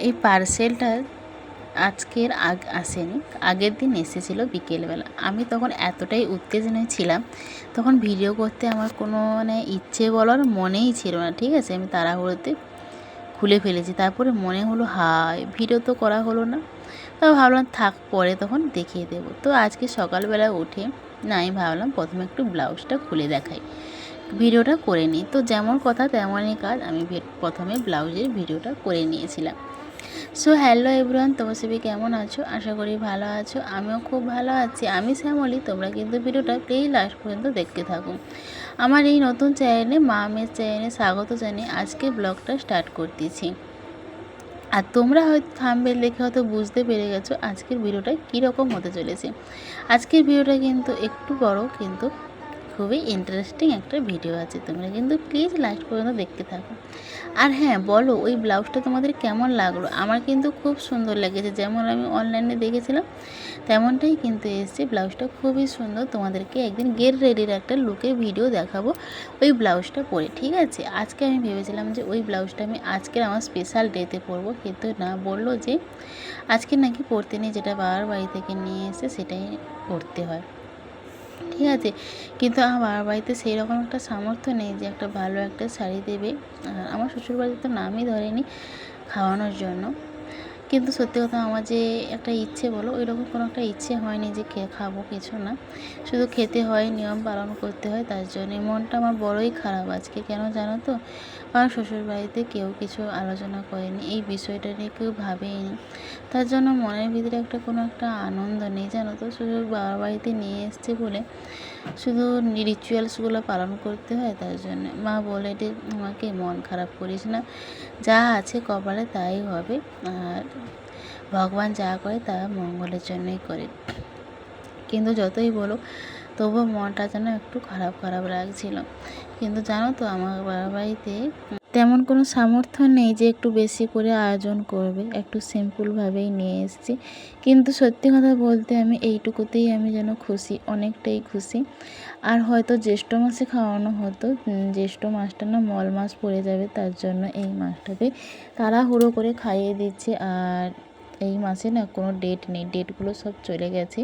এই পার্সেলটা আজকের আসেনি, আগের দিন এসেছিলো বিকেলবেলা। আমি তখন এতটাই উত্তেজনায় ছিলাম, তখন ভিডিও করতে আমার কোনো ইচ্ছে বলার মনেই ছিল না। ঠিক আছে, আমি তাড়াহুড়োতে খুলে ফেলেছি। তারপরে মনে হলো হায়, ভিডিও তো করা হলো না। তো ভাবলাম থাক, পরে তখন দেখিয়ে দেবো। তো আজকে সকালবেলা উঠে আমি ভাবলাম প্রথমে একটু ব্লাউজটা খুলে দেখাই, ভিডিওটা করে নিই। তো যেমন কথা তেমনই কাজ, আমি প্রথমে ব্লাউজের ভিডিওটা করে নিয়েছিলাম। সো হ্যালো এভরিওয়ান, তোমার সবাই কেমন আছো? আশা করি ভালো আছো। আমিও খুব ভালো আছি। আমি শ্যামলী। তোমরা কিন্তু ভিডিওটা প্লিজ লাস্ট পর্যন্ত দেখতে থাকো। আমার এই নতুন চ্যানেলে, মা মেয়ের চ্যানেলে স্বাগত জানিয়ে আজকে ব্লগটা স্টার্ট করতেছি। আর তোমরা হয়তো থাম্বনেল দেখে হয়তো বুঝতে পেরে গেছো আজকের ভিডিওটা কীরকম হতে চলেছে। আজকের ভিডিওটা কিন্তু একটু বড়, কিন্তু খুবই ইন্টারেস্টিং একটা ভিডিও আছে। তোমরা কিন্তু প্লিজ লাস্ট পর্যন্ত দেখতে থাকো। আর হ্যাঁ, বলো ওই ব্লাউজটা তোমাদের কেমন লাগলো? আমার কিন্তু খুব সুন্দর লেগেছে, যেমন আমি অনলাইনে দেখেছিলাম তেমনটাই কিন্তু এসছে। ব্লাউজটা খুবই সুন্দর। তোমাদেরকে একদিন গেট রেডির একটা লুকের ভিডিও দেখাবো ওই ব্লাউজটা পরে। ঠিক আছে, আজকে আমি ভেবেছিলাম যে ওই ব্লাউজটা আমি আজকের আমার স্পেশাল ডেতে পরবো, কিন্তু না, বললো যে আজকে নাকি পরতে নেই, যেটা বাবার বাড়ি থেকে নিয়ে এসে সেটাই পরতে হয়। ঠিক আছে, কিন্তু আমার বাবার বাড়িতে সেই রকম একটা সামর্থ্য নেই যে একটা ভালো একটা শাড়ি দেবে। আর আমার শ্বশুরবাড়িতে তো নামই ধরেনি খাওয়ানোর জন্য। কিন্তু সত্যি কথা, আমার যে একটা ইচ্ছে বলো, ওই রকম কোনো একটা ইচ্ছে হয়নি যে খাবো, কিছু না, শুধু খেতে হয়, নিয়ম পালন করতে হয়। তার জন্যে মনটা আমার বড়ই খারাপ আজকে। কেন জানো তো? কারণ শ্বশুরবাড়িতে কেউ কিছু আলোচনা করেনি, এই বিষয়টা নিয়ে কেউ ভাবেইনি। তার জন্য মনের ভিতরে কোনো একটা আনন্দ নেই, জানো তো। শ্বশুর বাবার বাড়িতে নিয়ে এসছে বলে শুধু রিচুয়ালসগুলো পালন করতে হয়। তার জন্য মা বলে যে আমাকে মন খারাপ করিস না, যা আছে কপালে তাই হবে, আর ভগবান যা করে তা মঙ্গলের জন্যই করে। কিন্তু যতই বলো, তবুও মনটা যেন একটু খারাপ খারাপ লাগছিল। কিন্তু জানো তো, আমার বাবার বাড়িতে তেমন কোনো সামর্থ্য নেই যে একটু বেশি করে আয়োজন করবে, একটু সিম্পলভাবেই নিয়ে এসেছি। কিন্তু সত্যি কথা বলতে আমি এইটুকুতেই আমি যেন খুশি, অনেকটাই খুশি। আর হয়তো জ্যৈষ্ঠ মাসে খাওয়ানো হতো, জ্যৈষ্ঠ মাসটা না মল মাস পড়ে যাবে, তার জন্য এই মাসটাতে তাড়াহুড়ো করে খাইয়ে দিচ্ছে। আর এই মাসে না কোনো ডেট নেই, ডেটগুলো সব চলে গেছে,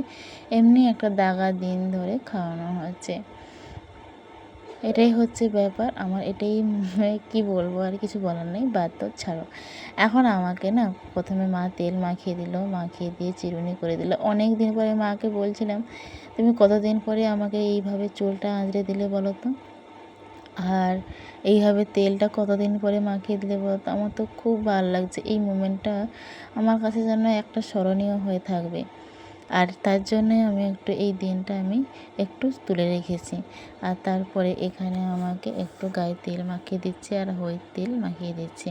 এমনি একটা দাগা দিন ধরে খাওয়ানো হচ্ছে। এটাই হচ্ছে ব্যাপার আমার। এটাই কি বলবো, আর কিছু বলার নেই, বাদ তো ছাড়ো। এখন আমাকে না প্রথমে মা তেল মাখিয়ে দিল, মাখিয়ে দিয়ে চিরুনি করে দিল। অনেক দিন পরে মাকে বলছিলাম, তুমি কতদিন পরে আমাকে এইভাবে চুলটা আঁচড়ে দিলে বলো তো, আর এইভাবে তেলটা কতদিন পরে মাখিয়ে দিলে বলো তো। আমার তো খুব ভালো লাগছে, এই মোমেন্টটা আমার কাছে যেন একটা স্মরণীয় হয়ে থাকবে। আর তার জন্যে আমি এই দিনটা আমি একটু তুলে রেখেছি। আর তারপরে এখানে আমাকে একটু গায়ে তেল মাখিয়ে দিচ্ছে আর হলুদ তেল মাখিয়ে দিচ্ছে।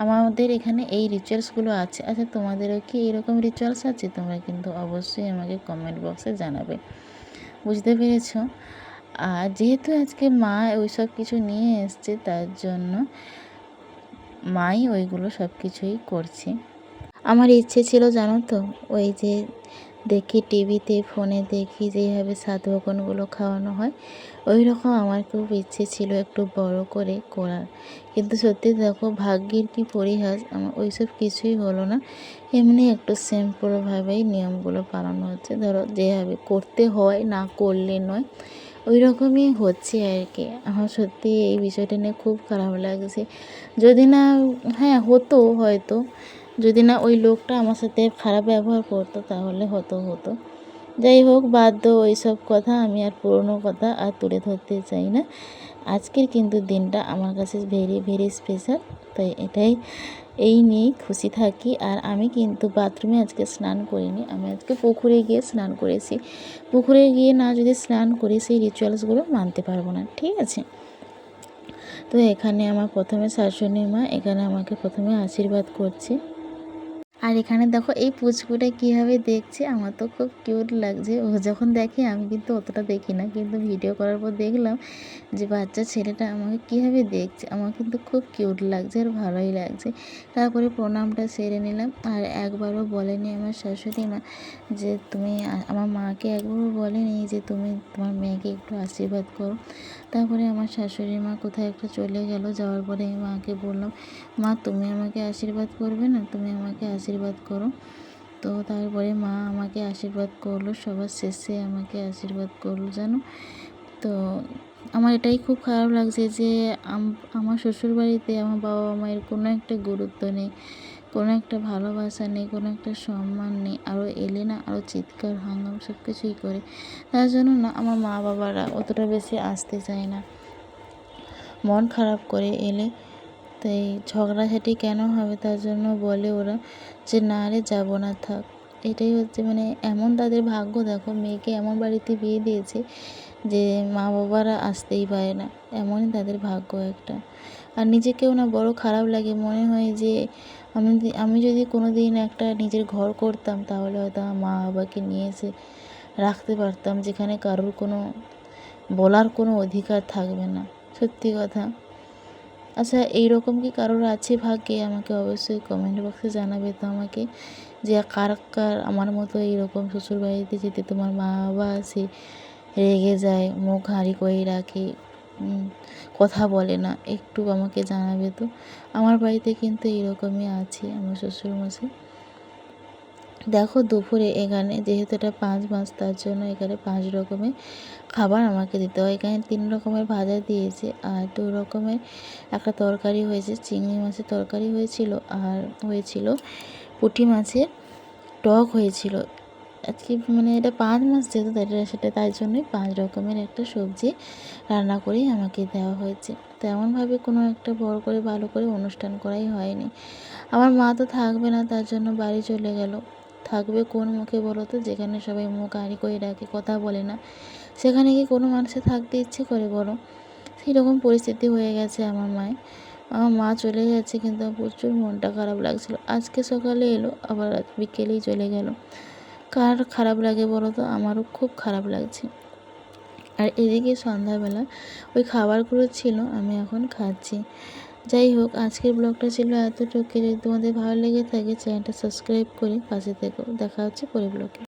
আমাদের এখানে এই রিচুয়ালসগুলো আছে। আচ্ছা, তোমাদেরও কি এরকম রিচুয়ালস আছে? তোমরা কিন্তু অবশ্যই আমাকে কমেন্ট বক্সে জানাবে। বুঝতে পেরেছ? আর যেহেতু আজকে মা ওইসব কিছু নিয়ে এসছে, তার জন্য মাই ওইগুলো সব কিছুই করছে। আমার ইচ্ছে ছিল, জানো তো, ওই যে দেখি টিভিতে, ফোনে দেখি যেভাবে সাত ভোগনগুলো খাওয়ানো হয়, ওই রকম আমার খুব ইচ্ছে ছিল একটু বড় করে করার। কিন্তু সত্যি দেখো, ভাগ্যের কি পরিহাস, আমার ওইসব কিছুই হলো না। এমনি একটু সিম্পলভাবেই নিয়মগুলো পালন হচ্ছে। ধরো যেভাবে করতে হয়, না করলে নয়, ওই রকমই হচ্ছে আর কি। আমার সত্যি এই বিষয়টা নিয়ে খুব খারাপ লাগছে। যদি না, হ্যাঁ হতো হয়তো, যদি না ওই লোকটা আমার সাথে খারাপ ব্যবহার করতো, তাহলে হতো। যাই হোক, বাদ দাও ওইসব কথা, আমি আর পুরনো কথা আর তুলে ধরতে চাই না। আজকের কিন্তু দিনটা আমার কাছে ভেরি ভেরি স্পেশাল, তাই এই নিয়েই খুশি থাকি। আর আমি কিন্তু বাথরুমে আজকে স্নান করিনি, আমি আজকে পুকুরে গিয়ে স্নান করেছি। পুকুরে গিয়ে না যদি স্নান করি, সেই রিচুয়ালসগুলো মানতে পারবো না। ঠিক আছে, তো এখানে আমার প্রথমে শাশুড়ি মা এখানে আমাকে প্রথমে আশীর্বাদ করছে। আর এখানে দেখো এই পুচকুটা কীভাবে দেখছে, আমার তো খুব কিউট লাগছে। ও যখন দেখে আমি কিন্তু অতটা দেখি না, কিন্তু ভিডিও করার পর দেখলাম যে বাচ্চা ছেলেটা আমাকে কীভাবে দেখছে, আমার কিন্তু খুব কিউট লাগছে আর ভালোই লাগছে। তারপরে প্রণামটা সেরে নিলাম। আর একবারও বলেনি আমার শাশুড়ি মা যে তুমি আমার মাকে একবারও বলেনি যে তুমি তোমার মেয়েকে একটু আশীর্বাদ করো। তারপরে আমার শাশুড়ি মা কোথায় একটা চলে গেল, যাওয়ার পরে আমি মাকে বললাম, মা তুমি আমাকে আশীর্বাদ করবে না, তুমি আমাকে আশীর্বাদ করো। তো তারপরে মা আমাকে আশীর্বাদ করলো, সবার শেষে আমাকে আশীর্বাদ করলো জানো। তো আমার এটাই খুব খারাপ লাগছে যে আমার শ্বশুরবাড়িতে আমার বাবা মায়ের কোনো একটা গুরুত্ব নেই, কোনো একটা ভালোবাসা নেই, কোনো একটা সম্মান নেই। আরও এলে না আরও চিৎকার হাঙ্গাম সব কিছুই করে। তার জন্য না আমার মা বাবারা অতটা বেশি আসতে চায় না, মন খারাপ করে এলে। তাই ঝগড়াঝাটি কেন হবে, তার জন্য বলে ওরা যে না রে যাবো না, থাক। এটাই হচ্ছে মানে এমন তাদের ভাগ্য, দেখো মেয়েকে এমন বাড়িতে বিয়ে দিয়েছে যে মা বাবারা আসতেই পারে না, এমনই তাদের ভাগ্য একটা। আর নিজেকেও না বড় খারাপ লাগে, মনে হয় যে আমি যদি কোনো দিন একটা নিজের ঘর করতাম তাহলে হয়তো আমার মা বাবাকে নিয়ে এসে রাখতে পারতাম, যেখানে কারোর কোনো বলার কোনো অধিকার থাকবে না। সত্যি কথা। আচ্ছা এইরকম কি কারোর আছে ভাগ্যে? আমাকে অবশ্যই কমেন্ট বক্সে জানাবে তো আমাকে, যে কার কার আমার মতো এইরকম শ্বশুরবাড়িতে যেতে তোমার মা বাবা আসে, রেগে যায়, মুখ হাঁড়ি করে রাখে, কথা বলে না, একটু আমাকে জানাবে তো। আমার বাড়িতে কিন্তু এরকমই আছে আমার শ্বশুরমশাই। দেখো দুপুরে এখানে যেহেতু এটা 5 মাস, তার জন্য এখানে 5 রকমের খাবার আমাকে দিতে হয়। এখানে 3 রকমের ভাজা দিয়েছে আর 2 রকমের একটা তরকারি হয়েছে, চিংড়ি মাছের তরকারি হয়েছিল আর হয়েছিল পুঁটি মাছের টক হয়েছিল। আজকে মানে এটা 5 মাস যেহেতু সেটা তাই জন্যই 5 রকমের একটা সবজি রান্না করেই আমাকে দেওয়া হয়েছে। তেমনভাবে কোনো একটা বড় করে ভালো করে অনুষ্ঠান করাই হয়নি। আমার মা তো থাকবে না, তার জন্য বাড়ি চলে গেল। থাকবে কোন মুখে বলো তো, যেখানে সবাই মুখ আড়ি করে রাখে, কথা বলে না, সেখানে কি কোনো মানুষের থাকতে ইচ্ছে করে বলো? সেই রকম পরিস্থিতি হয়ে গেছে আমার মায়ের। আমার মা চলে যাচ্ছে কিন্তু আমার প্রচুর মনটা খারাপ লাগছিল। আজকে সকালে এলো, আবার বিকেলেই চলে গেল। কার খারাপ লাগে বলো তো? আমারও খুব খারাপ লাগছে। আর এদিকে সন্ধ্যাবেলা ওই খাবারগুলো ছিল, আমি এখন খাচ্ছি। যাই হোক, আজকের ব্লগটা ছিল এতটুকু। যদি তোমাদের ভালো লেগে থাকে চ্যানেলটা সাবস্ক্রাইব করে পাশে থেকো। দেখা হচ্ছে পরের ব্লগে।